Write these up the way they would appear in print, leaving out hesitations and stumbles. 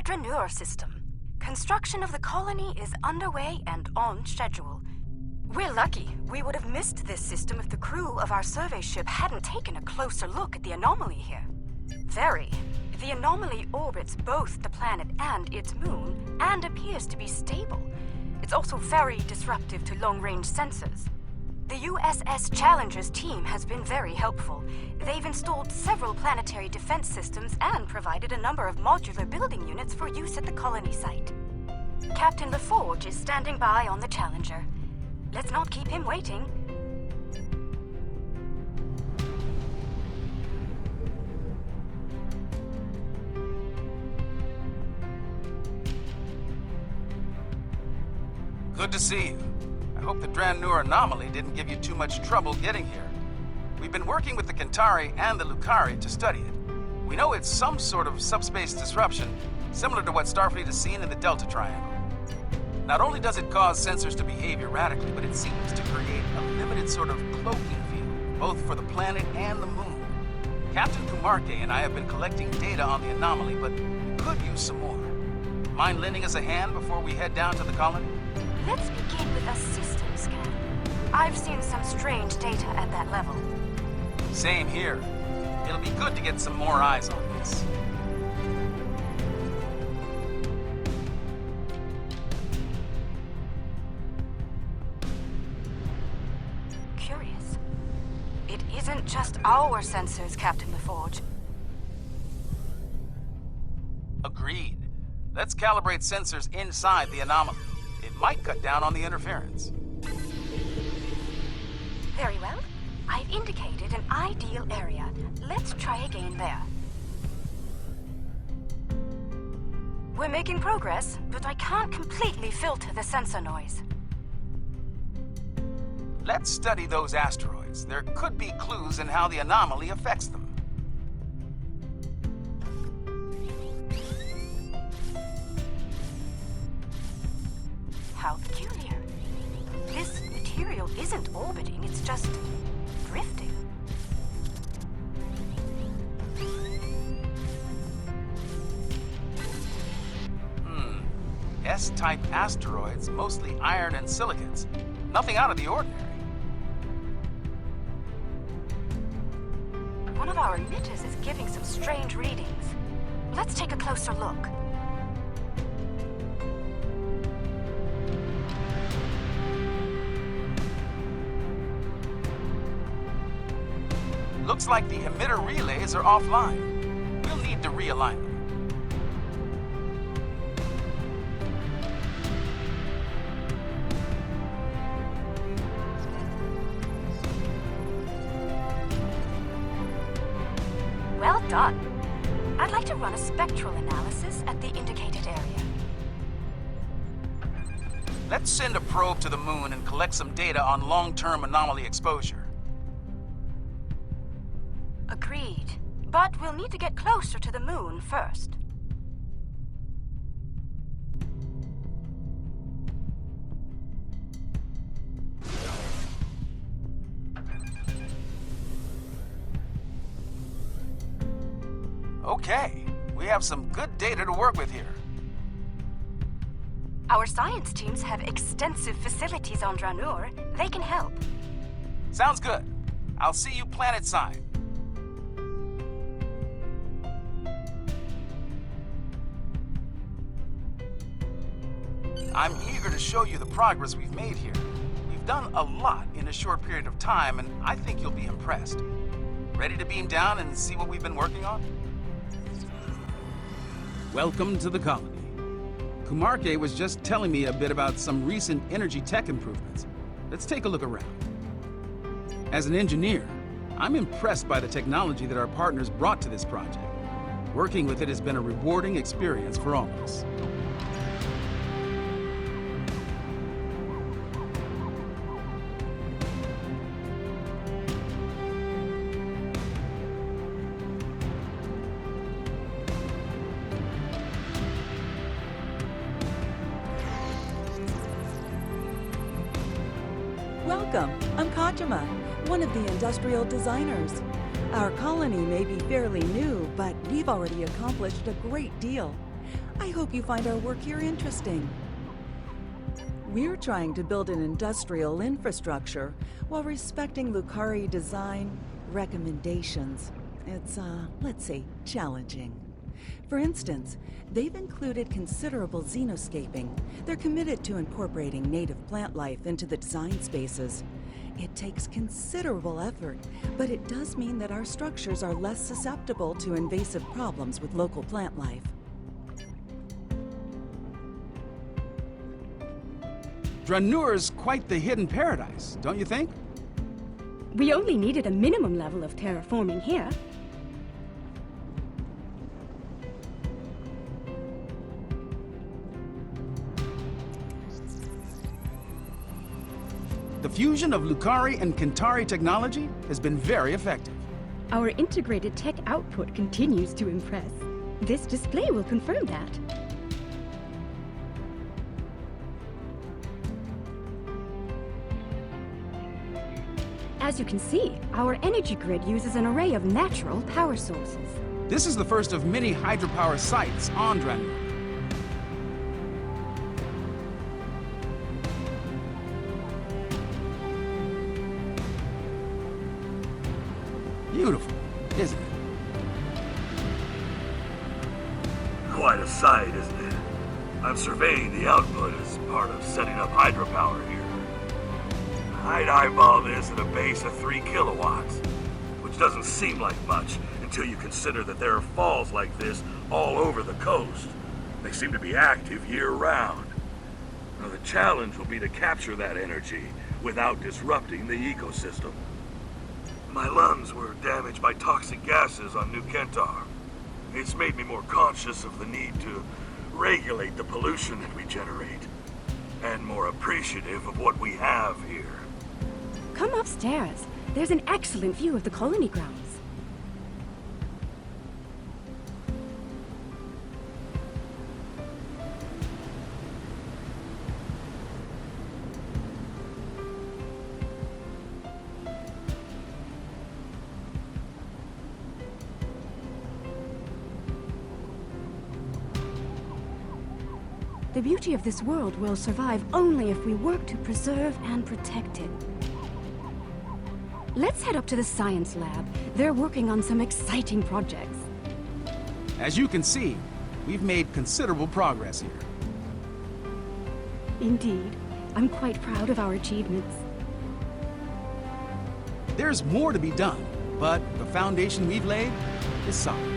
Draenor system. Construction of the colony is underway and on schedule. We're lucky. We would have missed this system if the crew of our survey ship hadn't taken a closer look at the anomaly here. Very. The anomaly orbits both the planet and its moon, and appears to be stable. It's also very disruptive to long-range sensors. The USS Challenger's team has been very helpful. They've installed several planetary defense systems and provided a number of modular building units for use at the colony site. Captain LaForge is standing by on the Challenger. Let's not keep him waiting. Good to see you. I hope the Draenor anomaly didn't give you too much trouble getting here. We've been working with the Kentari and the Lucari to study it. We know it's some sort of subspace disruption, similar to what Starfleet has seen in the Delta Triangle. Not only does it cause sensors to behave erratically, but it seems to create a limited sort of cloaking field, both for the planet and the moon. Captain Kumarke and I have been collecting data on the anomaly, but we could use some more. Mind lending us a hand before we head down to the colony? Let's begin with a system scan. I've seen some strange data at that level. Same here. It'll be good to get some more eyes on this. Curious. It isn't just our sensors, Captain LaForge. Agreed. Let's calibrate sensors inside the anomaly. It might cut down on the interference. Very well. I've indicated an ideal area. Let's try again there. We're making progress, but I can't completely filter the sensor noise. Let's study those asteroids. There could be clues in how the anomaly affects them. How peculiar. This material isn't orbiting, it's just drifting. S-type asteroids, mostly iron and silicates. Nothing out of the ordinary. One of our emitters is giving some strange readings. Let's take a closer look. Looks like the emitter relays are offline. We'll need to realign them. Well done. I'd like to run a spectral analysis at the indicated area. Let's send a probe to the moon and collect some data on long-term anomaly exposure. Agreed. But we'll need to get closer to the moon first. Okay, we have some good data to work with here. Our science teams have extensive facilities on Draenor. They can help. Sounds good. I'll see you planet-side. I'm eager to show you the progress we've made here. We've done a lot in a short period of time, and I think you'll be impressed. Ready to beam down and see what we've been working on? Welcome to the colony. Kumarke was just telling me a bit about some recent energy tech improvements. Let's take a look around. As an engineer, I'm impressed by the technology that our partners brought to this project. Working with it has been a rewarding experience for all of us. Welcome, I'm Kajima, one of the industrial designers. Our colony may be fairly new, but we've already accomplished a great deal. I hope you find our work here interesting. We're trying to build an industrial infrastructure while respecting Lucari design recommendations. It's, let's say, challenging. For instance, they've included considerable xenoscaping. They're committed to incorporating native plant life into the design spaces. It takes considerable effort, but it does mean that our structures are less susceptible to invasive problems with local plant life. Dranur's quite the hidden paradise, don't you think? We only needed a minimum level of terraforming here. The fusion of Lucari and Kentari technology has been very effective. Our integrated tech output continues to impress. This display will confirm that. As you can see, our energy grid uses an array of natural power sources. This is the first of many hydropower sites on Dranur. Beautiful, isn't it? Quite a sight, isn't it? I'm surveying the output as part of setting up hydropower here. I'd eyeball this at a base of 3 kilowatts, which doesn't seem like much until you consider that there are falls like this all over the coast. They seem to be active year-round. Now, the challenge will be to capture that energy without disrupting the ecosystem. My lungs were damaged by toxic gases on New Kentar. It's made me more conscious of the need to regulate the pollution that we generate, and more appreciative of what we have here. Come upstairs. There's an excellent view of the colony grounds. The beauty of this world will survive only if we work to preserve and protect it. Let's head up to the science lab. They're working on some exciting projects. As you can see, we've made considerable progress here. Indeed. I'm quite proud of our achievements. There's more to be done, but the foundation we've laid is solid.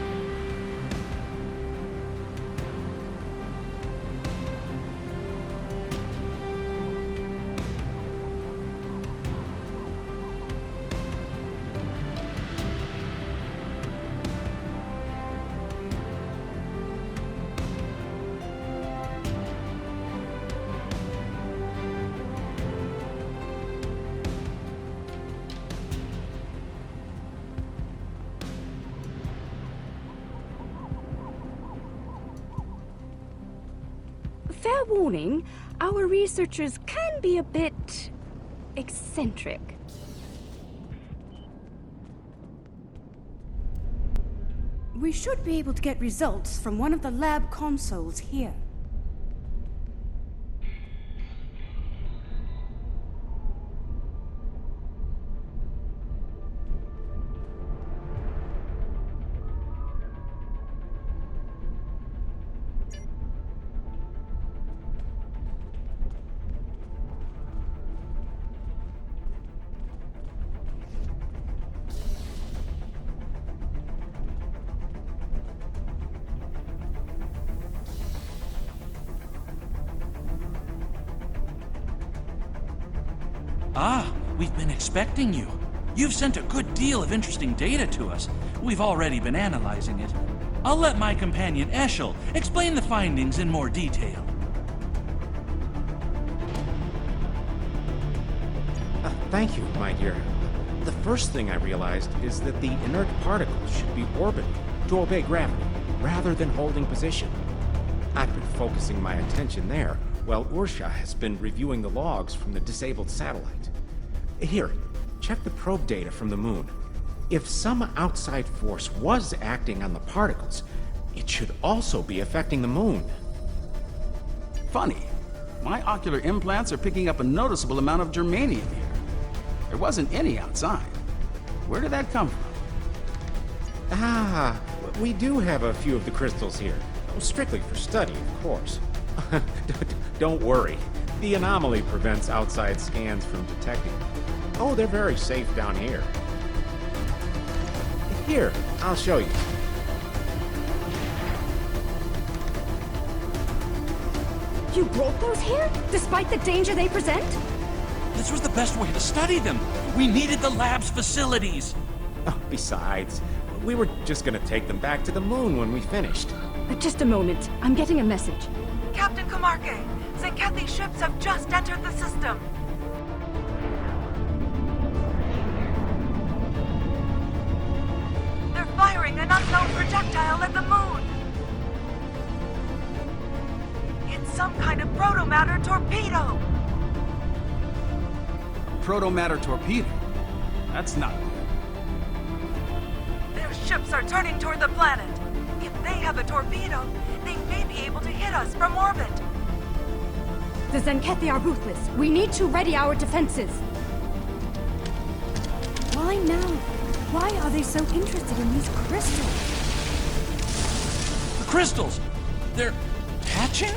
Fair warning, our researchers can be a bit eccentric. We should be able to get results from one of the lab consoles here. Ah, we've been expecting you. You've sent a good deal of interesting data to us. We've already been analyzing it. I'll let my companion Eshel explain the findings in more detail. Thank you, my dear. The first thing I realized is that the inert particles should be orbiting to obey gravity, rather than holding position. I've been focusing my attention there, while Ursha has been reviewing the logs from the disabled satellite. Here, check the probe data from the moon. If some outside force was acting on the particles, it should also be affecting the moon. Funny. My ocular implants are picking up a noticeable amount of germanium here. There wasn't any outside. Where did that come from? Ah, we do have a few of the crystals here. Strictly for study, of course. Don't worry. The anomaly prevents outside scans from detecting them. Oh, they're very safe down here. Here, I'll show you. You brought those here, despite the danger they present? This was the best way to study them. We needed the lab's facilities. Oh, besides, we were just gonna take them back to the moon when we finished. Just a moment. I'm getting a message. Captain Kamarke, Zenkethi's ships have just entered the system. They're firing an unknown projectile at the moon. It's some kind of protomatter torpedo. Protomatter torpedo? That's not good. Their ships are turning toward the planet. If they have a torpedo, they may be able to hit us from orbit. The Zenkethi are ruthless. We need to ready our defenses. Why now? Why are they so interested in these crystals? The crystals! They're hatching?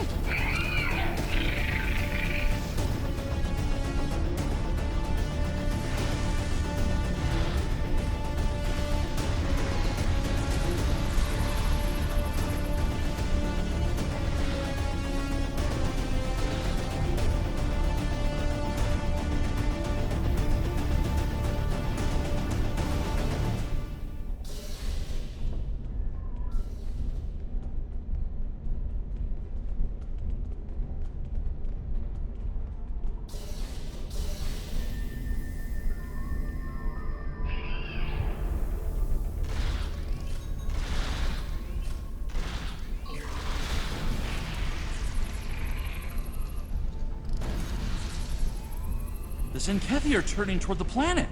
The Zenkethi are turning toward the planet.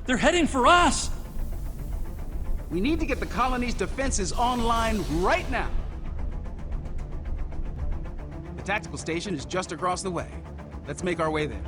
They're heading for us! We need to get the colony's defenses online right now. The tactical station is just across the way. Let's make our way there.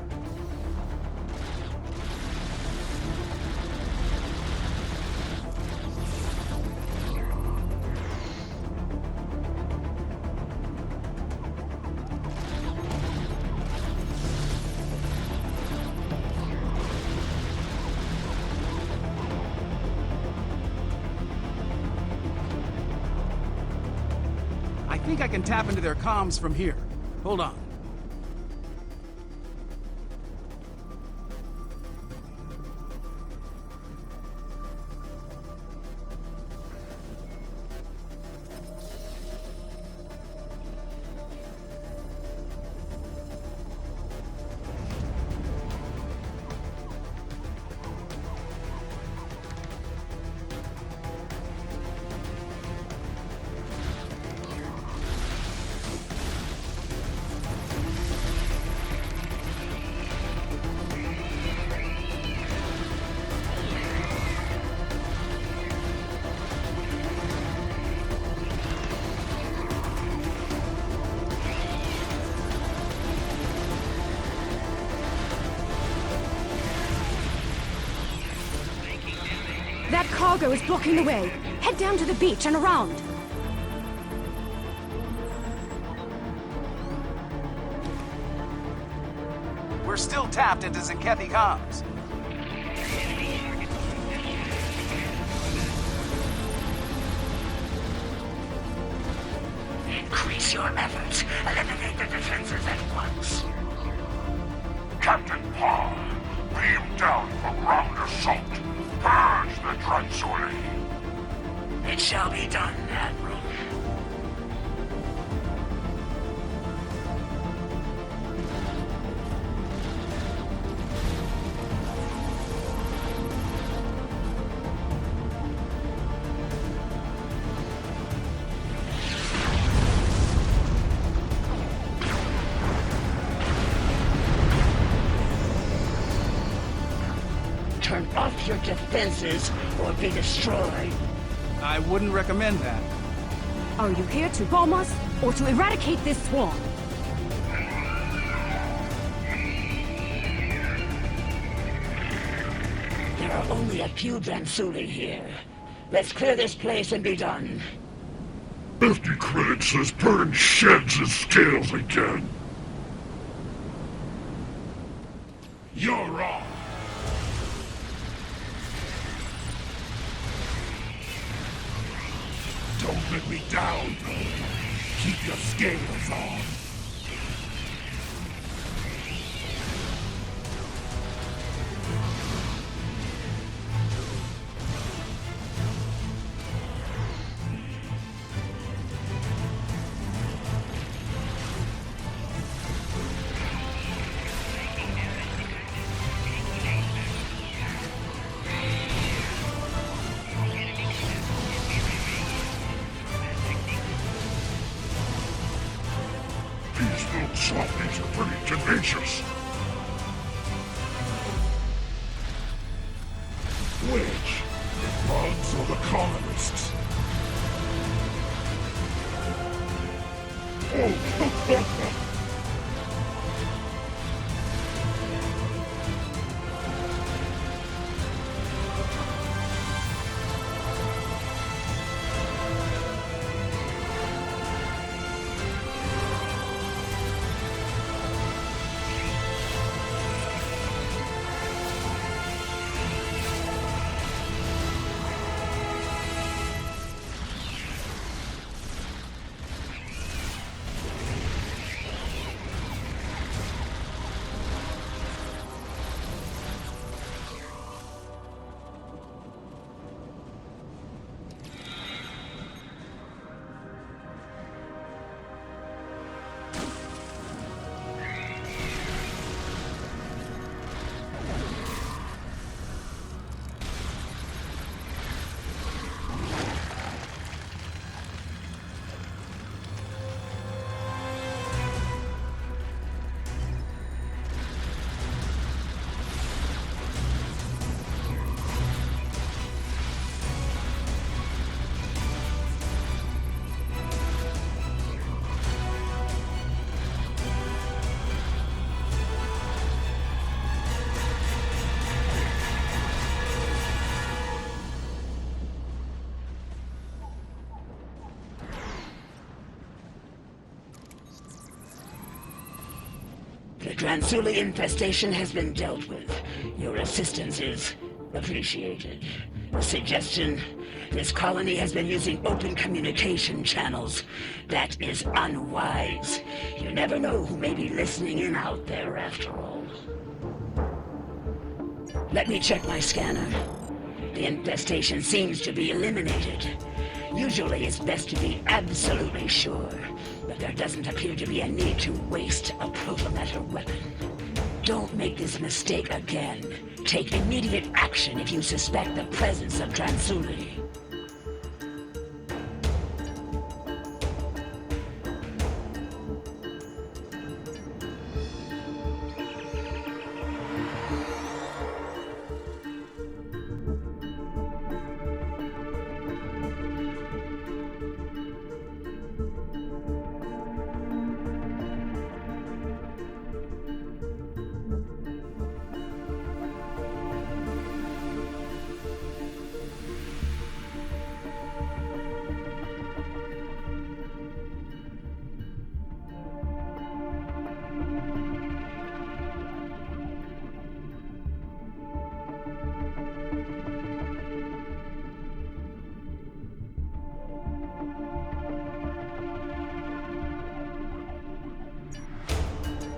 I think I can tap into their comms from here. Hold on. That cargo is blocking the way. Head down to the beach and around. We're still tapped into Zenkethi comms. Increase your efforts. Eliminate the defenses at once. Captain Paul, beam down for ground assault. Purge the Transuli. It shall be done, Admiral. Turn off your defenses or be destroyed. I wouldn't recommend that. Are you here to bomb us, or to eradicate this swarm? There are only a few Dransuli here. Let's clear this place and be done. 50 credits says burn sheds and scales again. You're on. Don't let me down, bro. Keep your scales on. These little softies are pretty tenacious. Which? The bugs or the colonists? Oh, The Dransuli infestation has been dealt with. Your assistance is appreciated. A suggestion? This colony has been using open communication channels. That is unwise. You never know who may be listening in out there after all. Let me check my scanner. The infestation seems to be eliminated. Usually it's best to be absolutely sure, but there doesn't appear to be a need to waste a protomatter weapon. Don't make this mistake again. Take immediate action if you suspect the presence of Dransuli.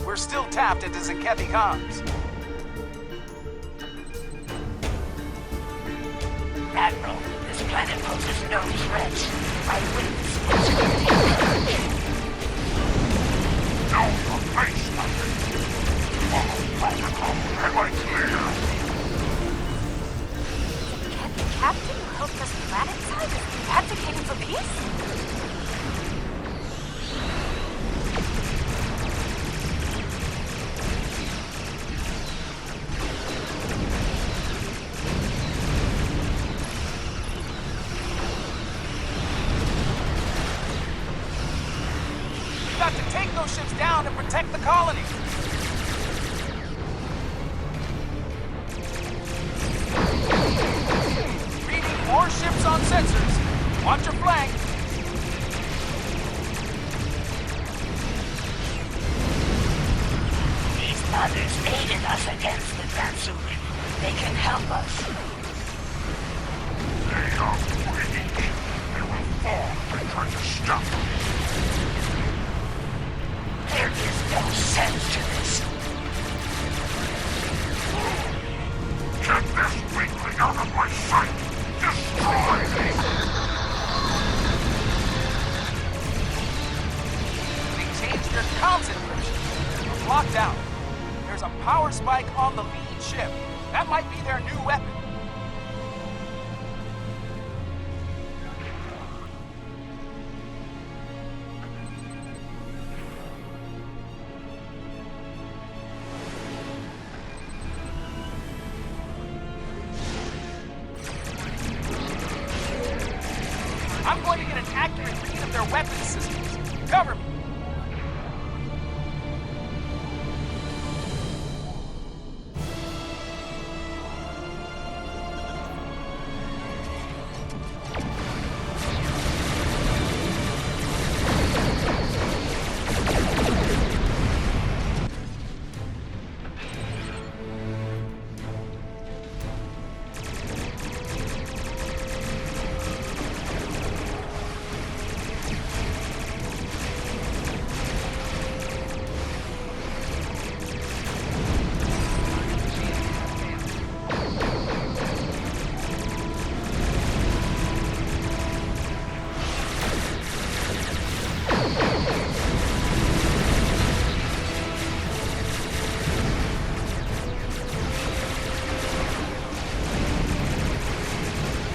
We're still tapped into Zakethi comms. Admiral, this planet poses no threat. I witness down your face, nothing. Follow protocol. Am I clear? The captain who helped us planet-side is advocating for peace? down to protect the colony. Reading more ships on sensors. Watch your flank. These others aided us against the Dransuli. They can help us. They are weak. They will fall if they try to stop them. There is no sense to this. Get this weakling out of my sight! Destroy me! They changed their comms encryption. We're blocked out. There's a power spike on the lead ship. That might be their new weapon. I'm going to get an accurate read of their weapon systems. Cover me.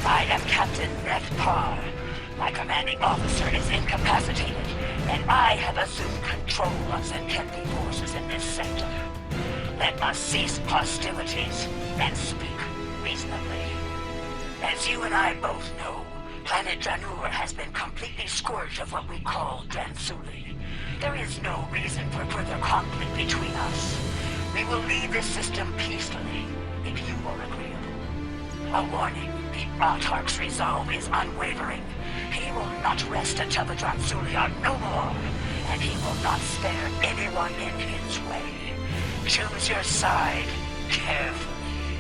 I am Captain Ned Parr. My commanding officer is incapacitated, and I have assumed control of Zenkethi forces in this sector. Let us cease hostilities and speak reasonably. As you and I both know, planet Dranur has been completely scourged of what we call Dransuli. There is no reason for further conflict between us. We will leave this system peacefully, if you are agreeable. A warning. The Autarch's resolve is unwavering. He will not rest until the Dransuli are no more, and he will not spare anyone in his way. Choose your side carefully.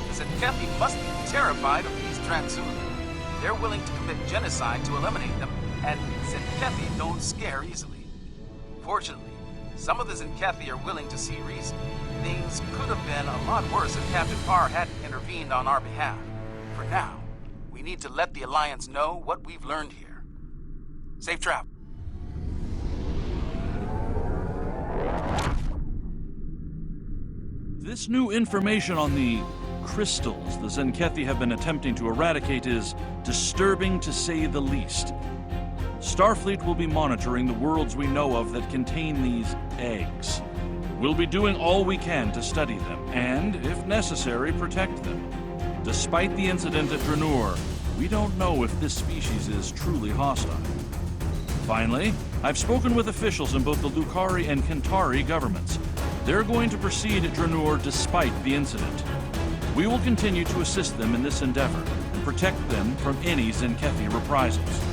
The Zenkethi must be terrified of these Dransuli. They're willing to commit genocide to eliminate them, and Zenkethi don't scare easily. Fortunately, some of the Zenkethi are willing to see reason. Things could have been a lot worse if Captain Parr hadn't intervened on our behalf. For now, we need to let the Alliance know what we've learned here. Safe travel. This new information on the crystals the Zenkethi have been attempting to eradicate is disturbing to say the least. Starfleet will be monitoring the worlds we know of that contain these eggs. We'll be doing all we can to study them, and, if necessary, protect them. Despite the incident at Dranur, we don't know if this species is truly hostile. Finally, I've spoken with officials in both the Lukari and Kentari governments. They're going to proceed at Dranur despite the incident. We will continue to assist them in this endeavor and protect them from any Zenkethi reprisals.